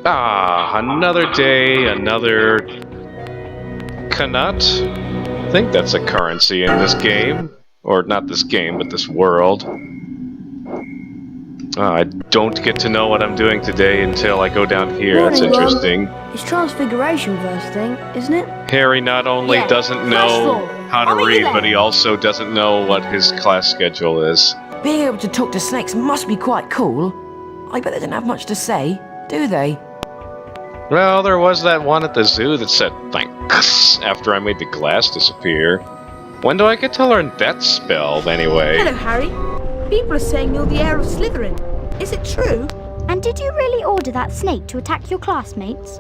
Ah, another day, another Kanut. I think that's a currency in this game. Or not this game, but this world. I don't get to know what I'm doing today until I go down here. That's interesting. It's Transfiguration first thing, isn't it? Harry not only doesn't know how to read, but he also doesn't know what his class schedule is. Being able to talk to snakes must be quite cool. I bet they don't have much to say, do they? Well, there was that one at the zoo that said thanks after I made the glass disappear. When do I get to learn that spell, anyway? Hello, Harry. People are saying you're the heir of Slytherin. Is it true? And did you really order that snake to attack your classmates?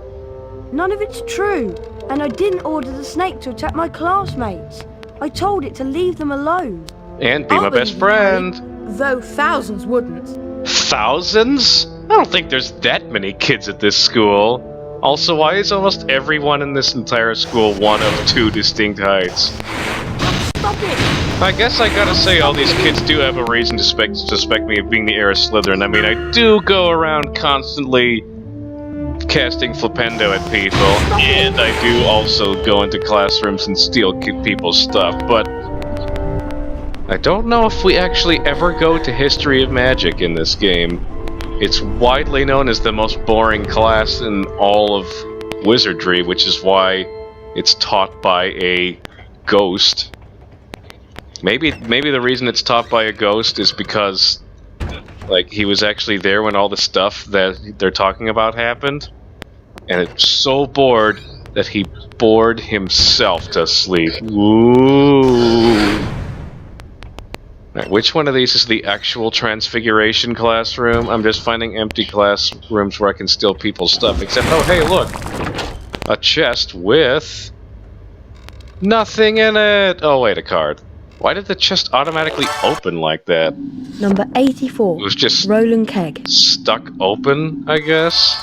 None of it's true. And I didn't order the snake to attack my classmates. I told it to leave them alone. And be my best friend. Though thousands wouldn't. Thousands? I don't think there's that many kids at this school. Also, why is almost everyone in this entire school one of two distinct heights? Stop it! I guess I gotta say, all these kids do have a reason to suspect me of being the heir of Slytherin. I mean, I do go around constantly casting Flipendo at people, and I do also go into classrooms and steal people's stuff, but I don't know if we actually ever go to History of Magic in this game. It's widely known as the most boring class in all of Wizardry, which is why it's taught by a ghost. Maybe the reason it's taught by a ghost is because, like, he was actually there when all the stuff that they're talking about happened, and it's so bored that he bored himself to sleep. Ooh. Right, which one of these is the actual Transfiguration classroom? I'm just finding empty classrooms where I can steal people's stuff. Except, oh hey, look! A chest with nothing in it! Oh wait, a card. Why did the chest automatically open like that? Number 84. It was just Roland Keg. Stuck open, I guess?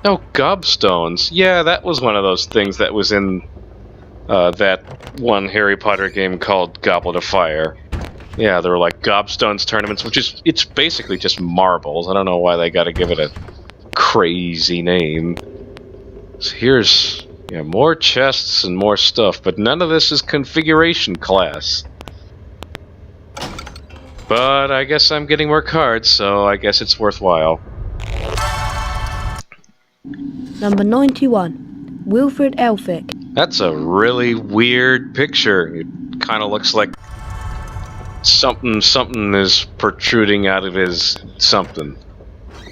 Oh, gobstones. Yeah, that was one of those things that was in that one Harry Potter game called Goblet of Fire. Yeah, there were like gobstones tournaments, which is, it's basically just marbles. I don't know why they gotta give it a crazy name. So here's, yeah, more chests and more stuff, but none of this is configuration class. But I guess I'm getting more cards, so I guess it's worthwhile. Number 91. Wilfred Elphick. That's a really weird picture. It kind of looks like something is protruding out of his something.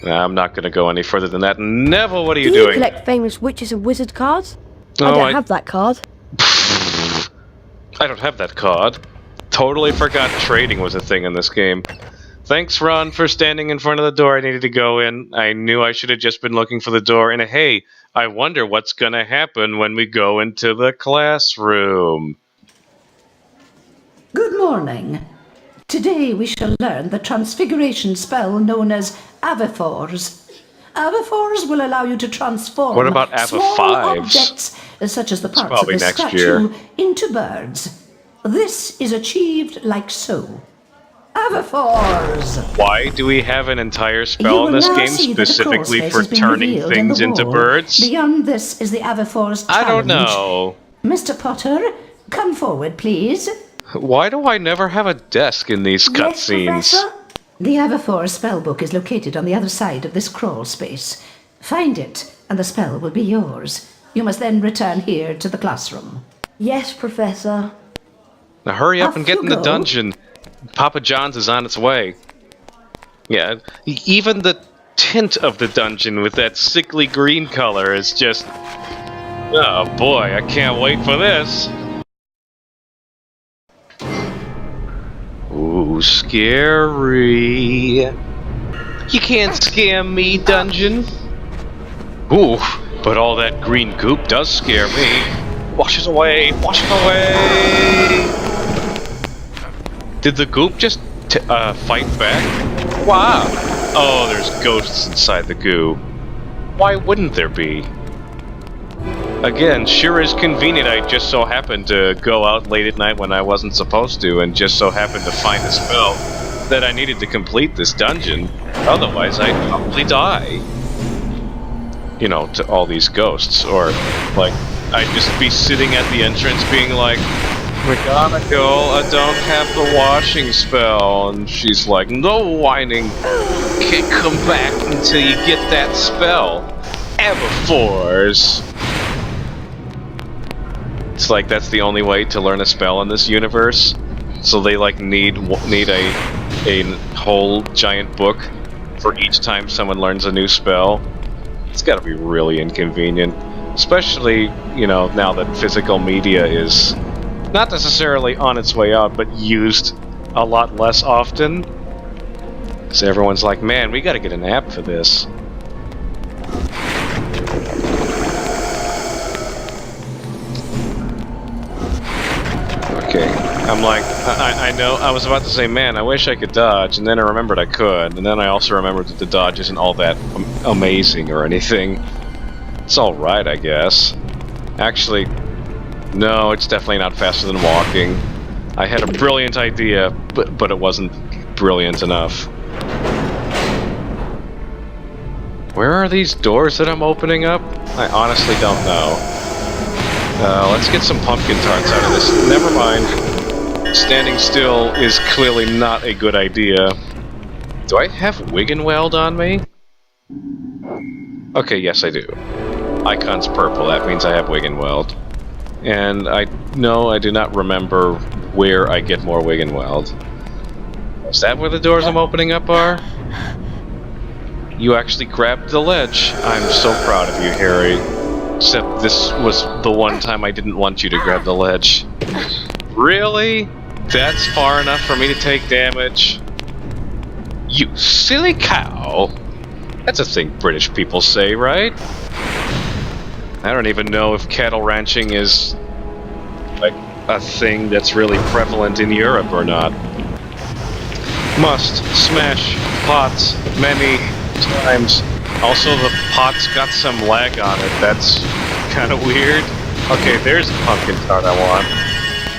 Nah, I'm not going to go any further than that. Neville, what are you Do doing? you collect famous witches and wizard cards? Oh, I don't have that card. I don't have that card. Totally forgot trading was a thing in this game. Thanks, Ron, for standing in front of the door I needed to go in. I knew I should have just been looking for the door. And hey, I wonder what's going to happen when we go into the classroom. Good morning. Today we shall learn the transfiguration spell known as Avifives. Avifives will allow you to transform What about small Avifives? objects, such as the parts of probably the next statue, year. into birds. This is achieved like so. Avifives! Why do we have an entire You spell will in this now game see that the specifically crawl space for has been turning revealed in the things into wall. birds? Beyond this is the Avifives challenge. I don't know. Mr. Potter, come forward, please. Why do I never have a desk in these Yes, cutscenes? Professor? The Avifives spellbook is located on the other side of this crawl space. Find it, and the spell will be yours. You must then return here to the classroom. Yes, Professor. Now hurry up Off and get you in the go. dungeon. Papa John's is on its way. Yeah, even the tint of the dungeon with that sickly green color is just... Oh boy, I can't wait for this. Ooh, scary. You can't scam me, dungeon. Ooh, but all that green goop does scare me. Wash it away, wash it away! Did the goop just fight back? Wow! Oh, there's ghosts inside the goo. Why wouldn't there be? Again, sure is convenient. I just so happened to go out late at night when I wasn't supposed to, and just so happened to find a spell that I needed to complete this dungeon. Otherwise, I'd probably die. you know, to all these ghosts. Or, like, I'd just be sitting at the entrance being like, McGonagall, I don't have the washing spell. And she's like, no whining. Can't come back until you get that spell. Avifives. It's like that's the only way to learn a spell in this universe. So they like need a whole giant book for each time someone learns a new spell. It's got to be really inconvenient, especially, you know, now that physical media is not necessarily on its way out, but used a lot less often. So everyone's like, man, we got to get an app for this. Okay, I'm like, I know, I was about to say, man, I wish I could dodge, and then I remembered I could, and then I also remembered that the dodge isn't all that amazing or anything. It's alright, I guess. Actually, no, it's definitely not faster than walking. I had a brilliant idea, but it wasn't brilliant enough. Where are these doors that I'm opening up? I honestly don't know. Let's get some pumpkin tarts out of this. Never mind. Standing still is clearly not a good idea. Do I have Wiggenweld on me? Okay, yes I do. Icon's purple, that means I have Wiggenweld. And I do not remember where I get more Wiggenweld. Is that where the doors I'm opening up are? You actually grabbed the ledge. I'm so proud of you, Harry. Except this was the one time I didn't want you to grab the ledge. Really? That's far enough for me to take damage? You silly cow! That's a thing British people say, right? I don't even know if cattle ranching is like a thing that's really prevalent in Europe or not. Must smash pots many times. Also, the pot's got some lag on it. That's kind of weird. Okay, there's the pumpkin tart I want.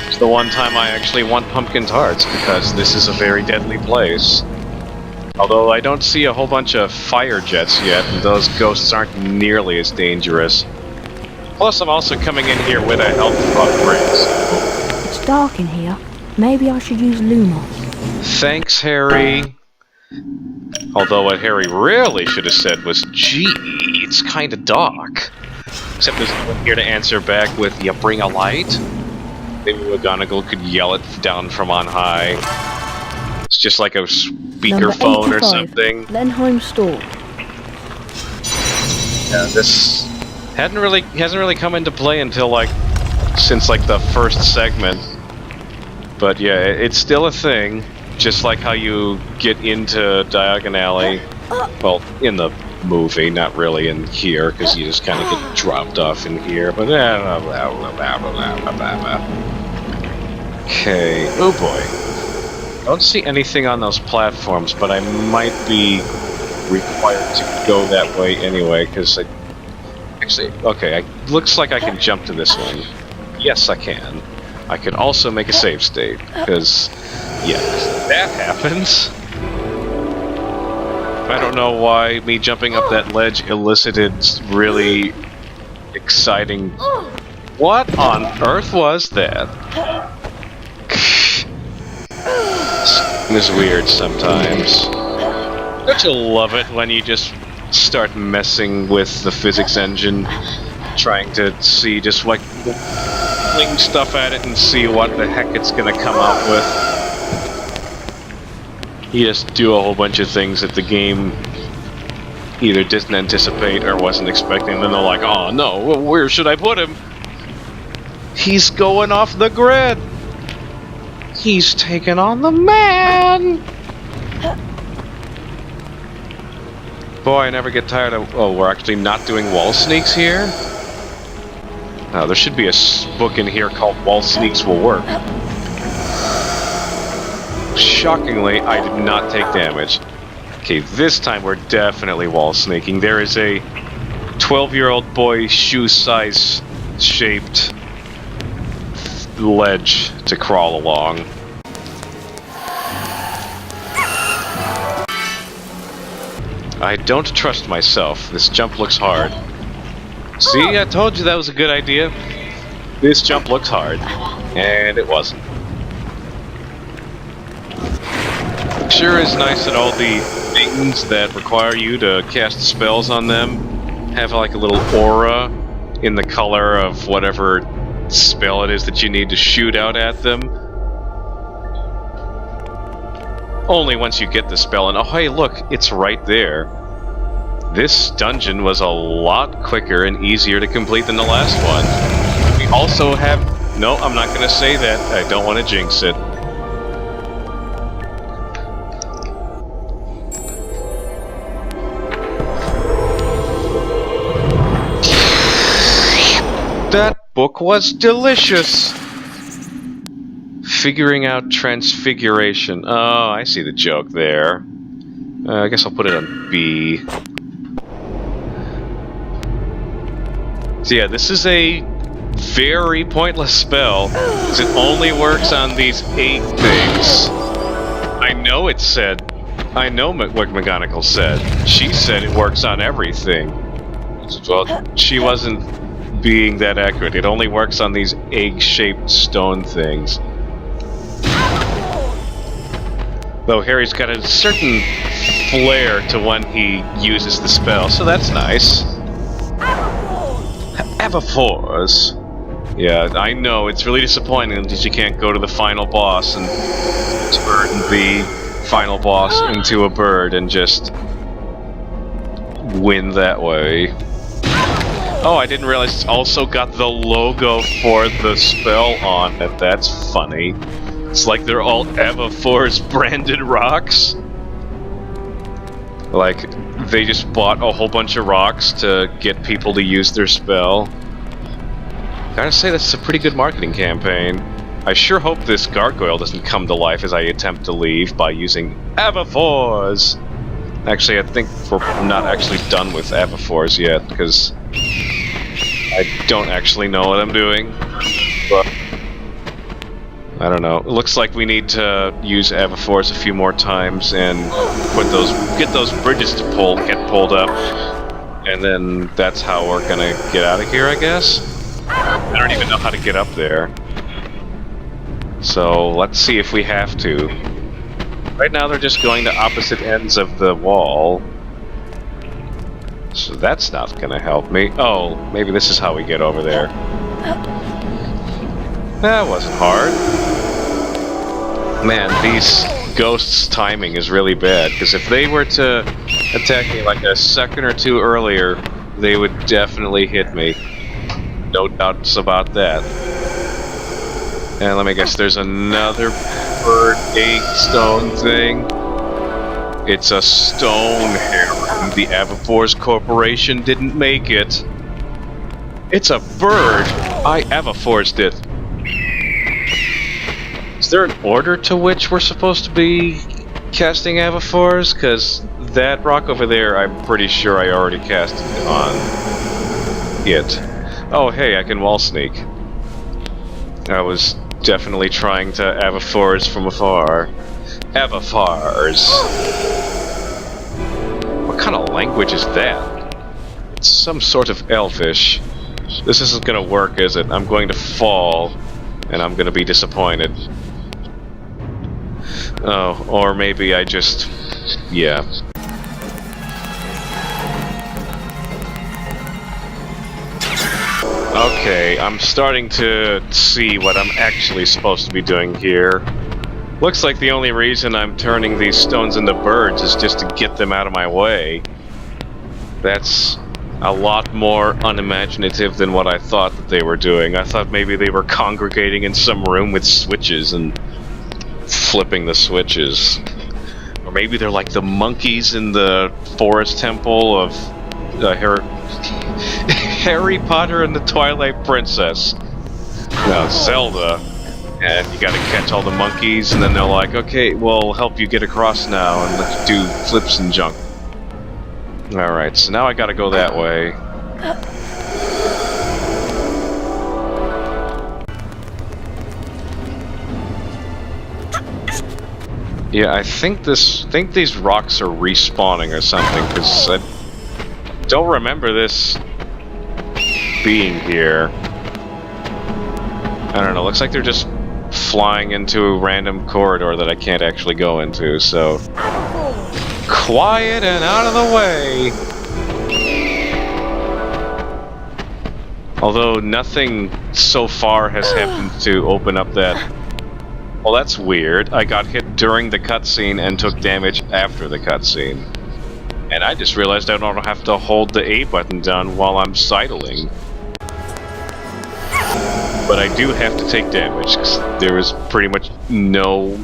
It's the one time I actually want pumpkin tarts, because this is a very deadly place. Although I don't see a whole bunch of fire jets yet, and those ghosts aren't nearly as dangerous. Plus, I'm also coming in here with a health upgrade, so... It's dark in here. Maybe I should use Lumos. Thanks, Harry. Although what Harry really should have said was, gee, it's kinda dark. Except there's no one here to answer back with, you bring a light? Maybe McGonagall could yell it down from on high. It's just like a speakerphone or something. Lenheim Store. Yeah, this hasn't really come into play until since the first segment. But yeah, it's still a thing. Just like how you get into Diagon Alley, well, in the movie, not really in here, because you just kind of get dropped off in here, but okay, oh boy. I don't see anything on those platforms, but I might be required to go that way anyway, because okay, looks like I can jump to this one. Yes, I can. I could also make a save state, because, yeah, that happens. I don't know why me jumping up that ledge elicited really exciting... What on earth was that? This is weird sometimes. Don't you love it when you just start messing with the physics engine, trying to see just fling stuff at it and see what the heck it's gonna come up with. You just do a whole bunch of things that the game either didn't anticipate or wasn't expecting, and then they're like, oh no, where should I put him? He's going off the grid! He's taking on the man! Boy, I never get tired of... Oh, we're actually not doing wall sneaks here? There should be a book in here called Wall Sneaks Will Work. Shockingly, I did not take damage. Okay, this time we're definitely wall sneaking. There is a 12-year-old boy shoe-size shaped ledge to crawl along. I don't trust myself. This jump looks hard. See, I told you that was a good idea. This jump looks hard. And it wasn't. Sure is nice that all the things that require you to cast spells on them have like a little aura in the color of whatever spell it is that you need to shoot out at them. Only once you get the spell, and oh hey look, it's right there. This dungeon was a lot quicker and easier to complete than the last one. We also have... No, I'm not going to say that. I don't want to jinx it. That book was delicious! Figuring out transfiguration. Oh, I see the joke there. I guess I'll put it on B. So yeah, this is a very pointless spell, because it only works on these 8 things. I know it said... I know what McGonagall said. She said it works on everything. Well, she wasn't being that accurate. It only works on these egg-shaped stone things. Though Harry's got a certain flair to when he uses the spell, so that's nice. Avifives. Yeah, I know, it's really disappointing that you can't go to the final boss and turn the final boss into a bird and just win that way. Oh, I didn't realize it's also got the logo for the spell on it. That's funny. It's like they're all Avifives branded rocks. Like, they just bought a whole bunch of rocks to get people to use their spell. Gotta say, that's a pretty good marketing campaign. I sure hope this gargoyle doesn't come to life as I attempt to leave by using Avifives. Actually, I think we're not actually done with Avifives yet, because I don't actually know what I'm doing. But I don't know. It looks like we need to use Avifives a few more times and get those bridges to get pulled up, and then that's how we're gonna get out of here, I guess. I don't even know how to get up there. So let's see if we have to. Right now they're just going to opposite ends of the wall. So that's not gonna help me. Oh, maybe this is how we get over there. That wasn't hard. Man, these ghosts' timing is really bad, because if they were to attack me like a second or two earlier, they would definitely hit me. No doubts about that. And let me guess, there's another bird egg stone thing. It's a stone heron. The Avifives Corporation didn't make it. It's a bird. I Avifives it. Is there an order to which we're supposed to be casting Avifives? Because that rock over there, I'm pretty sure I already casted on it. Oh, hey, I can wall sneak. I was definitely trying to Avifives from afar. Avifives. What kind of language is that? It's some sort of Elvish. This isn't gonna work, is it? I'm going to fall, and I'm gonna be disappointed. Oh, or maybe I just... yeah. Okay, I'm starting to see what I'm actually supposed to be doing here. Looks like the only reason I'm turning these stones into birds is just to get them out of my way. That's a lot more unimaginative than what I thought that they were doing. I thought maybe they were congregating in some room with switches and flipping the switches. Or maybe they're like the monkeys in the forest temple of Harry Potter and the Twilight Princess. No, Zelda. And you gotta catch all the monkeys, and then they're like, okay, we'll help you get across now and let you do flips and junk. Alright, so now I gotta go that way. Yeah, I think these rocks are respawning or something, because I don't remember this being here. I don't know, looks like they're just flying into a random corridor that I can't actually go into, so... Quiet and out of the way! Although nothing so far has happened to open up that... Well, that's weird. I got hit during the cutscene and took damage after the cutscene. And I just realized I don't have to hold the A button down while I'm sidling. But I do have to take damage, because there is pretty much no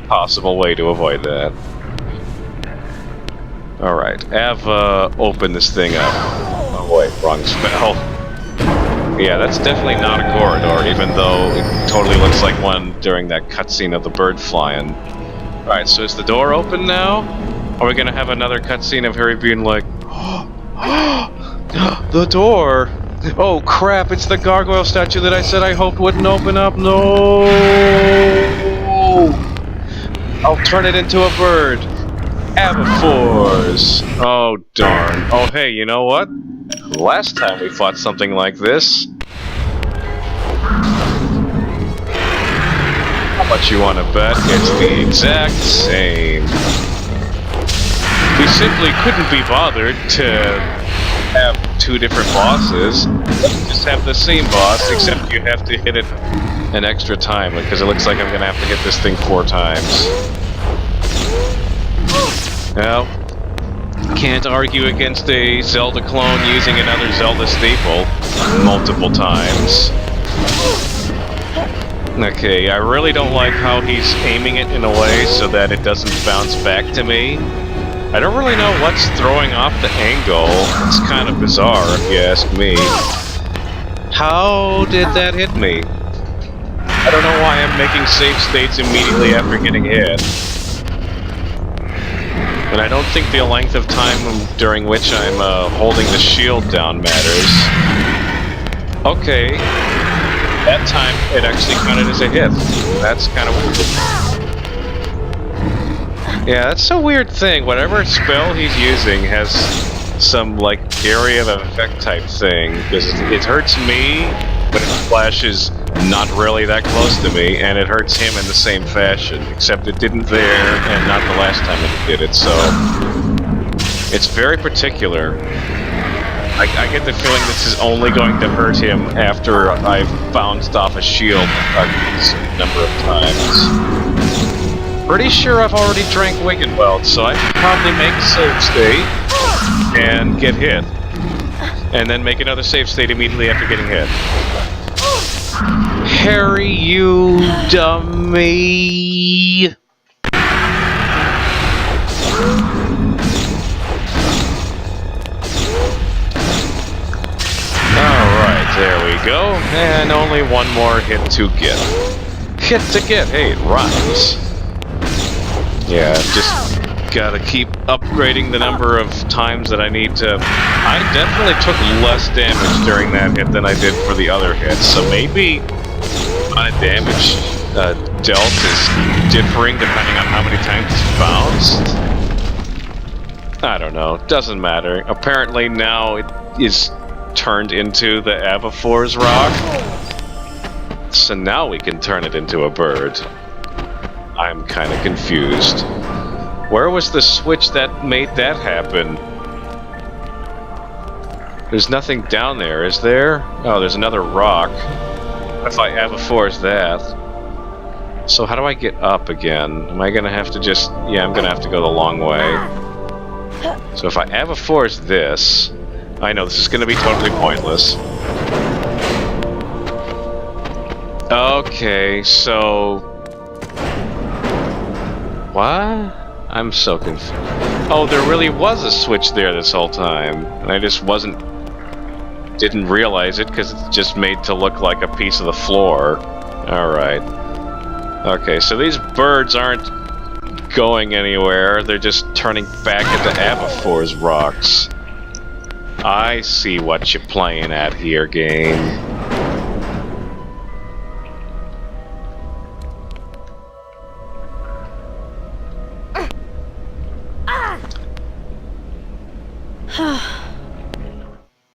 possible way to avoid that. Alright, Ava, open this thing up. Oh wait, wrong spell. Yeah, that's definitely not a corridor, even though it totally looks like one during that cutscene of the bird flying. Alright, so is the door open now? Are we gonna have another cutscene of Harry being like, the door! Oh crap, it's the gargoyle statue that I said I hoped wouldn't open up. No! I'll turn it into a bird. Avifives! Oh darn. Oh hey, you know what? Last time we fought something like this. How much you wanna bet? It's the exact same. We simply couldn't be bothered to have two different bosses. Let's just have the same boss, except you have to hit it an extra time, because it looks like I'm gonna have to hit this thing 4 times. Well, can't argue against a Zelda clone using another Zelda staple multiple times. Okay, I really don't like how he's aiming it in a way so that it doesn't bounce back to me. I don't really know what's throwing off the angle. It's kind of bizarre, if you ask me. How did that hit me? I don't know why I'm making save states immediately after getting hit. And I don't think the length of time during which I'm holding the shield down matters. Okay. That time, it actually counted as a hit. That's kind of weird. Yeah, that's a weird thing. Whatever spell he's using has some, like, area of effect type thing. Because it hurts me, but it flashes not really that close to me, and it hurts him in the same fashion. Except it didn't there, and not the last time it did it, so... It's very particular. I get the feeling this is only going to hurt him after I've bounced off a shield a certain number of times. Pretty sure I've already drank Wiggenweld, so I should probably make a save state and get hit. And then make another save state immediately after getting hit. Harry, you dummy! Alright, there we go. And only one more hit to get. Hit to get, hey, it rhymes. Yeah, just gotta keep upgrading the number of times that I need to... I definitely took less damage during that hit than I did for the other hits, so maybe my damage dealt is differing depending on how many times it's bounced. I don't know, doesn't matter. Apparently now it is turned into the Avifives rock, so now we can turn it into a bird. I'm kind of confused. Where was the switch that made that happen? There's nothing down there, is there? Oh, there's another rock. What if I Avifives that? So how do I get up again? Am I gonna have to just... Yeah, I'm gonna have to go the long way. So if I Avifives this... I know, this is gonna be totally pointless. Okay, so... What? I'm so confused. Oh, there really was a switch there this whole time. And I just didn't realize it because it's just made to look like a piece of the floor. Alright. Okay, so these birds aren't going anywhere. They're just turning back into Avifives rocks. I see what you're playing at here, game.